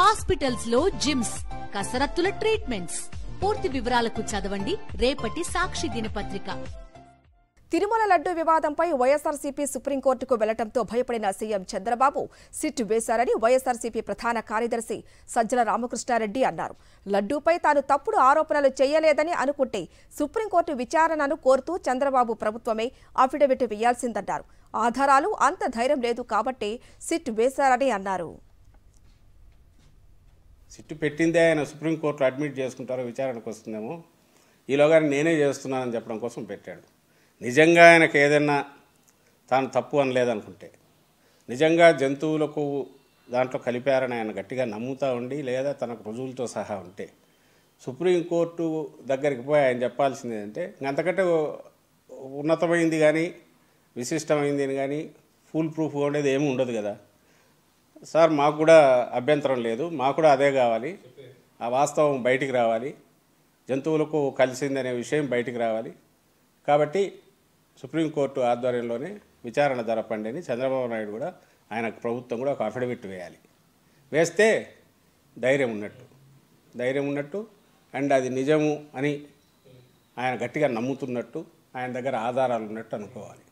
Hospitals లో gyms, కసరత్తుల treatments. పూర్తి వివరాలకు చదవండి రేపటి సాక్షి దినపత్రిక. తిరుమల లడ్డు వివాదంపై వైఎస్ఆర్సీపీ సుప్రీంకోర్టుకు వెళ్లడంతో భయపడిన సీఎం చంద్రబాబు సిట్ వేశారని వైఎస్ఆర్సీపీ ప్రధాన కార్యదర్శి సజ్జల రామకృష్ణారెడ్డి అన్నారు. లడ్డూపై తాను తప్పుడు ఆరోపణలు చేయలేదని అనుకుంటే సుప్రీంకోర్టు విచారణను కోరుతూ చంద్రబాబు ప్రభుత్వమే అఫిడవిట్ వేయాల్సిందన్నారు. ఆధారాలు అంత ధైర్యం లేదు కాబట్టి సిట్ వేశారని అన్నారు. సిట్టు పెట్టిందే ఆయన సుప్రీంకోర్టులో అడ్మిట్ చేసుకుంటారో విచారణకు వస్తుందేమో, ఈలోగా నేనే చేస్తున్నానని చెప్పడం కోసం పెట్టాడు. నిజంగా ఆయనకు ఏదైనా తాను తప్పు అనలేదనుకుంటే, నిజంగా జంతువులకు దాంట్లో కలిపారని ఆయన గట్టిగా నమ్ముతూ ఉండి, లేదా తనకు రుజువులతో సహా ఉంటే సుప్రీంకోర్టు దగ్గరికి పోయి ఆయన చెప్పాల్సింది ఏంటంటే, అంతకంటే ఉన్నతమైంది కానీ విశిష్టమైంది కానీ ఫుల్ ప్రూఫ్ ఉండేది ఏమీ ఉండదు కదా సార్. మాకు కూడా అభ్యంతరం లేదు, మాకు కూడా అదే కావాలి, ఆ వాస్తవం బయటికి రావాలి, జంతువులకు కలిసిందనే విషయం బయటికి రావాలి, కాబట్టి సుప్రీంకోర్టు ఆధ్వర్యంలోనే విచారణ జరపండి అని చంద్రబాబు నాయుడు కూడా, ఆయన ప్రభుత్వం కూడా ఒక అఫిడవిట్ వేయాలి. వేస్తే ధైర్యం ఉన్నట్టు అండ్ అది నిజము అని ఆయన గట్టిగా నమ్ముతున్నట్టు, ఆయన దగ్గర ఆధారాలు ఉన్నట్టు అనుకోవాలి.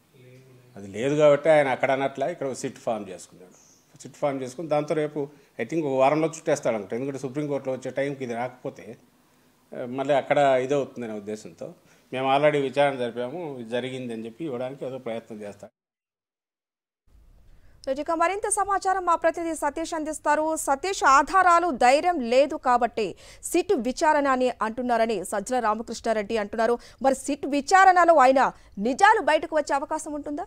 అది లేదు కాబట్టి ఆయన అక్కడ అన్నట్లా ఇక్కడ సిట్ ఫామ్ చేసుకున్నాడు. సిట్ ఫామ్ చేసుకుని దాంతో రేపు ఐ థింక్ ఒక వారంలో చుట్టేస్తాడు అనుకుంటా. ఎందుకంటే సుప్రీంకోర్టులో వచ్చే టైంకి ఇది రాకపోతే మళ్ళీ అక్కడ ఇదవుతుందనే ఉద్దేశంతో మేము ఆల్రెడీ విచారణ జరిపాము, ఇది జరిగిందని చెప్పి ఇవ్వడానికి ఏదో ప్రయత్నం చేస్తాం. ఇక మరింత సమాచారం మా ప్రతినిధి సతీష్ అందిస్తారు. సతీష్, ఆధారాలు ధైర్యం లేదు కాబట్టి సిట్ విచారణ అని అంటున్నారని సజ్జల రామకృష్ణారెడ్డి అంటున్నారు. మరి సిట్ విచారణలో ఆయన నిజాలు బయటకు వచ్చే అవకాశం ఉంటుందా?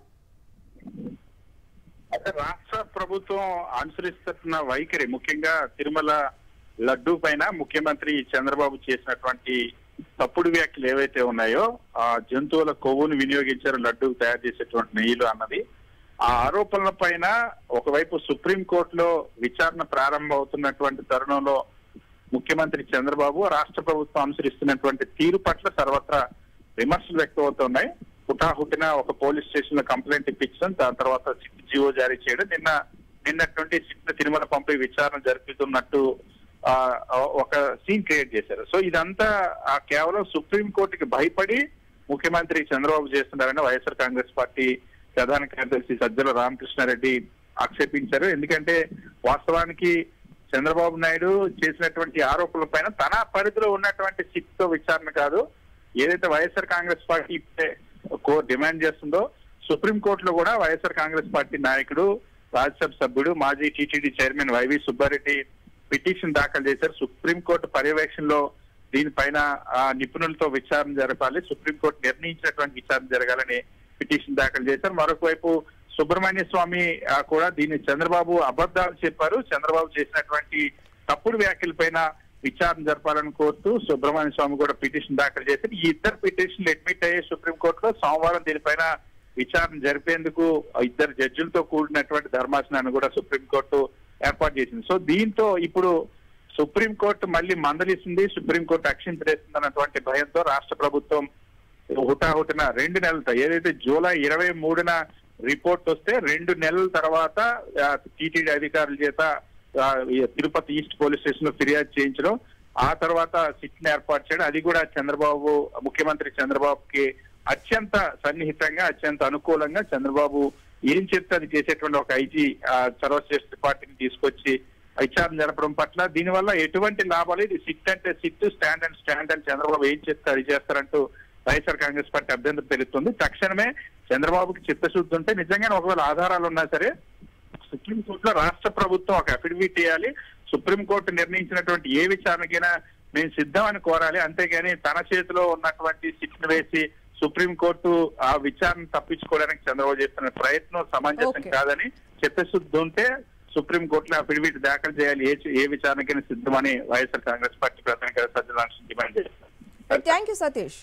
అంటే రాష్ట్ర ప్రభుత్వం అనుసరిస్తున్న వైఖరి, ముఖ్యంగా తిరుమల లడ్డూ పైన ముఖ్యమంత్రి చంద్రబాబు చేసినటువంటి తప్పుడు వ్యాఖ్యలు ఏవైతే ఉన్నాయో, ఆ జంతువుల కొవ్వును వినియోగించారు లడ్డూ తయారు చేసేటువంటి నెయ్యిలు అన్నది, ఆ ఆరోపణల పైన ఒకవైపు సుప్రీంకోర్టులో విచారణ ప్రారంభం అవుతున్నటువంటి తరుణంలో ముఖ్యమంత్రి చంద్రబాబు రాష్ట్ర ప్రభుత్వం అనుసరిస్తున్నటువంటి తీరు పట్ల సర్వత్రా విమర్శలు వ్యక్తమవుతున్నాయి. హుటాహుటిన ఒక పోలీస్ స్టేషన్ లో కంప్లైంట్ ఇప్పించడం, దాని తర్వాత సిట్ జీవో జారీ చేయడం, నిన్నటువంటి సిట్ తిరుమల పంపి విచారణ జరుపుతున్నట్టు ఒక సీన్ క్రియేట్ చేశారు. సో ఇదంతా కేవలం సుప్రీంకోర్టుకి భయపడి ముఖ్యమంత్రి చంద్రబాబు చేస్తున్నారని వైఎస్ఆర్ కాంగ్రెస్ పార్టీ ప్రధాన కార్యదర్శి సజ్జల రామకృష్ణారెడ్డి ఆక్షేపించారు. ఎందుకంటే వాస్తవానికి చంద్రబాబు నాయుడు చేసినటువంటి ఆరోపణల పైన తన పరిధిలో ఉన్నటువంటి సిట్ తో విచారణ కాదు, ఏదైతే వైఎస్ఆర్ కాంగ్రెస్ పార్టీ డిమాండ్ చేస్తుందో సుప్రీంకోర్టులో కూడా వైఎస్ఆర్ కాంగ్రెస్ పార్టీ నాయకుడు, రాజ్యసభ సభ్యుడు, మాజీ TTD chairman YV Subba Reddy petition దాఖలు చేశారు. సుప్రీంకోర్టు పర్యవేక్షణలో దీనిపైన నిపుణులతో విచారణ జరపాలి, సుప్రీంకోర్టు నిర్ణయించినటువంటి విచారణ జరగాలని పిటిషన్ దాఖలు చేశారు. మరొక వైపు సుబ్రహ్మణ్య స్వామి కూడా దీన్ని చంద్రబాబు అబద్ధాలు చెప్పారు, చంద్రబాబు చేసినటువంటి తప్పుడు వ్యాఖ్యల పైన విచారణ జరపాలని కోరుతూ సుబ్రహ్మణ్య స్వామి కూడా పిటిషన్ దాఖలు చేశారు. ఈ ఇద్దరు పిటిషన్లు అడ్మిట్ అయ్యే సుప్రీంకోర్టులో సోమవారం దీనిపైన విచారణ జరిపేందుకు ఇద్దరు జడ్జిలతో కూడినటువంటి ధర్మాసనాన్ని కూడా సుప్రీంకోర్టు ఏర్పాటు చేసింది. సో దీంతో ఇప్పుడు సుప్రీంకోర్టు మళ్ళీ మందలిస్తుంది, సుప్రీంకోర్టు అక్షింతలేస్తుంది అన్నటువంటి భయంతో రాష్ట్ర ప్రభుత్వం హుటాహుటిన 2 నెలలతో, ఏదైతే జూలై 23న రిపోర్ట్ వస్తే 2 నెలల తర్వాత టీటీడీ అధికారుల చేత తిరుపతి ఈస్ట్ పోలీస్ స్టేషన్ లో ఫిర్యాదు చేయించడం, ఆ తర్వాత సిట్ ని ఏర్పాటు చేయడం, అది కూడా చంద్రబాబు ముఖ్యమంత్రి చంద్రబాబుకి అత్యంత సన్నిహితంగా, అత్యంత అనుకూలంగా చంద్రబాబు ఏం చెప్తే అది చేసేటువంటి ఒక ఐజీ సర్వశ్రేష్ఠ పార్టీని తీసుకొచ్చి విచారణ జరపడం పట్ల దీనివల్ల ఎటువంటి లాభాలు, ఇది సిట్ అంటే సిట్, స్టాండ్ అని చంద్రబాబు ఏం చెప్తే అది చేస్తారంటూ వైఎస్ఆర్ కాంగ్రెస్ పార్టీ అభ్యంతరం తెలుస్తుంది. తక్షణమే చంద్రబాబుకి చిత్తశుద్ధి ఉంటే, నిజంగానే ఒకవేళ ఆధారాలు ఉన్నా సరే సుప్రీంకోర్టులో రాష్ట్ర ప్రభుత్వం ఒక అఫిడవిట్ ఇవ్వాలి, సుప్రీంకోర్టు నిర్ణయించినటువంటి ఏ విచారణకైనా మేము సిద్ధమని కోరాలి, అంతేగాని తన చేతిలో ఉన్నటువంటి సిట్ ని వేసి సుప్రీంకోర్టు ఆ విచారణ తప్పించుకోవడానికి చంద్రబాబు చేస్తున్న ప్రయత్నం సమంజసం కాదని, చిత్తశుద్ధి ఉంటే సుప్రీంకోర్టులో అఫిడవిట్ దాఖలు చేయాలి, ఏ విచారణకైనా సిద్ధమని వైఎస్ఆర్ కాంగ్రెస్ పార్టీ ప్రధాన కార్యదర్శి సజ్జల రామకృష్ణారెడ్డి డిమాండ్ చేస్తారు. Thank you Satish.